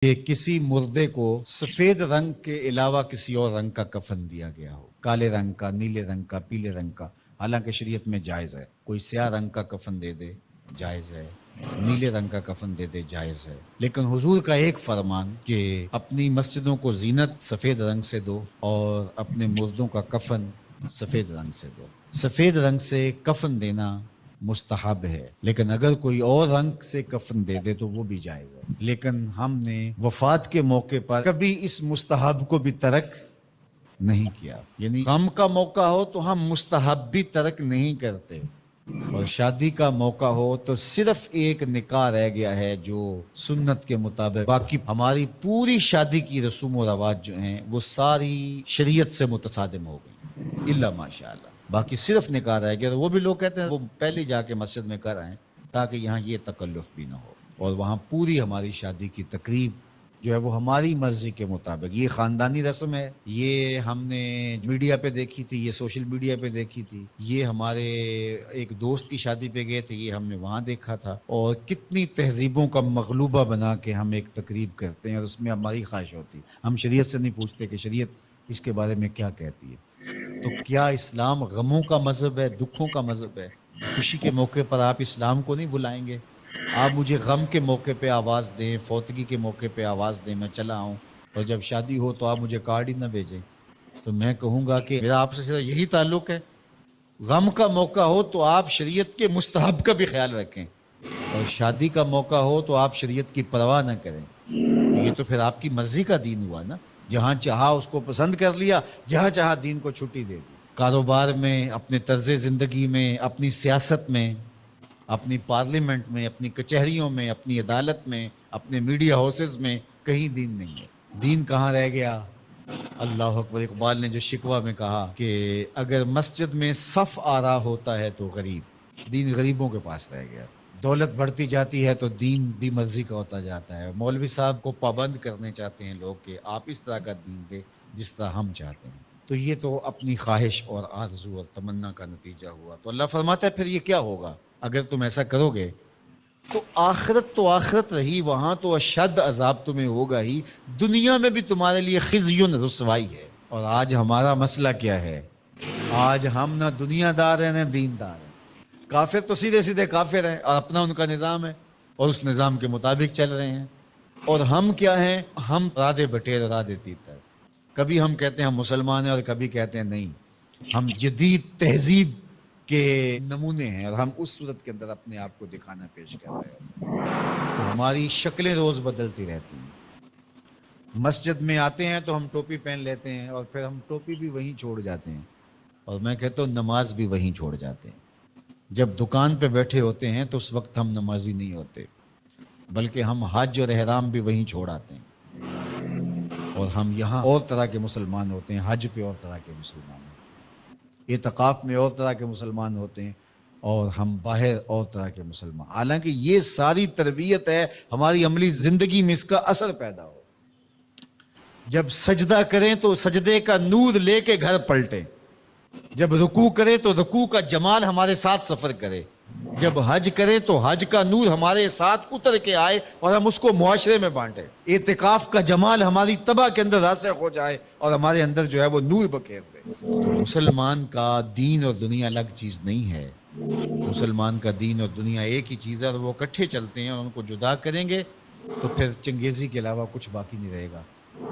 کہ کسی مردے کو سفید رنگ کے علاوہ کسی اور رنگ کا کفن دیا گیا ہو، کالے رنگ کا، نیلے رنگ کا، پیلے رنگ کا، حالانکہ شریعت میں جائز ہے۔ کوئی سیاہ رنگ کا کفن دے دے جائز ہے، نیلے رنگ کا کفن دے دے جائز ہے، لیکن حضور کا ایک فرمان کہ اپنی مسجدوں کو زینت سفید رنگ سے دو اور اپنے مردوں کا کفن سفید رنگ سے دو۔ سفید رنگ سے کفن دینا مستحب ہے، لیکن اگر کوئی اور رنگ سے کفن دے دے تو وہ بھی جائز ہے۔ لیکن ہم نے وفات کے موقع پر کبھی اس مستحب کو بھی ترک نہیں کیا، یعنی غم کا موقع ہو تو ہم مستحب بھی ترک نہیں کرتے، اور شادی کا موقع ہو تو صرف ایک نکاح رہ گیا ہے جو سنت کے مطابق، باقی ہماری پوری شادی کی رسوم و رواج جو ہیں وہ ساری شریعت سے متصادم ہو گئی الا ماشاء اللہ۔ باقی صرف نکاح رہ گیا، وہ بھی لوگ کہتے ہیں وہ پہلے جا کے مسجد میں کر آئیں تاکہ یہاں یہ تکلف بھی نہ ہو، اور وہاں پوری ہماری شادی کی تقریب جو ہے وہ ہماری مرضی کے مطابق۔ یہ خاندانی رسم ہے، یہ ہم نے میڈیا پہ دیکھی تھی، یہ سوشل میڈیا پہ دیکھی تھی، یہ ہمارے ایک دوست کی شادی پہ گئے تھے، یہ ہم نے وہاں دیکھا تھا، اور کتنی تہذیبوں کا مغلوبہ بنا کے ہم ایک تقریب کرتے ہیں اور اس میں ہماری خواہش ہوتی ہے۔ ہم شریعت سے نہیں پوچھتے کہ شریعت اس کے بارے میں کیا کہتی ہے۔ تو کیا اسلام غموں کا مذہب ہے، دکھوں کا مذہب ہے؟ خوشی کے موقع پر آپ اسلام کو نہیں بلائیں گے؟ آپ مجھے غم کے موقع پہ آواز دیں، فوتگی کے موقع پہ آواز دیں، میں چلا آؤں، اور جب شادی ہو تو آپ مجھے کارڈ ہی نہ بھیجیں، تو میں کہوں گا کہ میرا آپ سے صرف یہی تعلق ہے۔ غم کا موقع ہو تو آپ شریعت کے مستحب کا بھی خیال رکھیں، اور شادی کا موقع ہو تو آپ شریعت کی پرواہ نہ کریں۔ یہ تو پھر آپ کی مرضی کا دین ہوا نا، جہاں چاہا اس کو پسند کر لیا، جہاں چاہا دین کو چھٹی دے دی۔ کاروبار میں، اپنے طرز زندگی میں، اپنی سیاست میں، اپنی پارلیمنٹ میں، اپنی کچہریوں میں، اپنی عدالت میں، اپنے میڈیا ہاؤسز میں کہیں دین نہیں ہے۔ دین کہاں رہ گیا؟ اللہ اکبر! اقبال نے جو شکوہ میں کہا کہ اگر مسجد میں صف آرا ہوتا ہے تو غریب، دین غریبوں کے پاس رہ گیا۔ دولت بڑھتی جاتی ہے تو دین بھی مرضی کا ہوتا جاتا ہے۔ مولوی صاحب کو پابند کرنے چاہتے ہیں لوگ کہ آپ اس طرح کا دین دے جس طرح ہم چاہتے ہیں، تو یہ تو اپنی خواہش اور آرزو اور تمنا کا نتیجہ ہوا۔ تو اللہ فرماتا ہے پھر یہ کیا ہوگا اگر تم ایسا کرو گے تو آخرت رہی، وہاں تو اشد عذاب تمہیں ہوگا ہی، دنیا میں بھی تمہارے لیے خزی رسوائی ہے۔ اور آج ہمارا مسئلہ کیا ہے؟ آج ہم نہ دنیا دار ہیں نہ دین دار ہیں۔ کافر تو سیدھے سیدھے کافر ہیں اور اپنا ان کا نظام ہے اور اس نظام کے مطابق چل رہے ہیں، اور ہم کیا ہیں؟ ہم رادے بٹیر رادے تیتر، کبھی ہم کہتے ہیں ہم مسلمان ہیں اور کبھی کہتے ہیں نہیں ہم جدید تہذیب کے نمونے ہیں، اور ہم اس صورت کے اندر اپنے آپ کو دکھانا پیش کر رہے ہوتے ہیں۔ تو ہماری شکلیں روز بدلتی رہتی ہیں۔ مسجد میں آتے ہیں تو ہم ٹوپی پہن لیتے ہیں اور پھر ہم ٹوپی بھی وہیں چھوڑ جاتے ہیں، اور میں کہتا ہوں نماز بھی وہیں چھوڑ جاتے ہیں۔ جب دکان پہ بیٹھے ہوتے ہیں تو اس وقت ہم نمازی نہیں ہوتے، بلکہ ہم حج اور احرام بھی وہیں چھوڑ آتے ہیں، اور ہم یہاں اور طرح کے مسلمان ہوتے ہیں، حج پہ اور طرح کے مسلمان ہوتے ہیں، اعتکاف میں اور طرح کے مسلمان ہوتے ہیں، اور ہم باہر اور طرح کے مسلمان۔ حالانکہ یہ ساری تربیت ہے ہماری عملی زندگی میں اس کا اثر پیدا ہو۔ جب سجدہ کریں تو سجدے کا نور لے کے گھر پلٹیں، جب رکوع کرے تو رکوع کا جمال ہمارے ساتھ سفر کرے، جب حج کرے تو حج کا نور ہمارے ساتھ اتر کے آئے اور ہم اس کو معاشرے میں بانٹیں، اعتکاف کا جمال ہماری طبع کے اندر راسخ ہو جائے اور ہمارے اندر جو ہے وہ نور بکھیر دے۔ تو مسلمان کا دین اور دنیا الگ چیز نہیں ہے، مسلمان کا دین اور دنیا ایک ہی چیز ہے، اور وہ اکٹھے چلتے ہیں، اور ان کو جدا کریں گے تو پھر چنگیزی کے علاوہ کچھ باقی نہیں رہے گا۔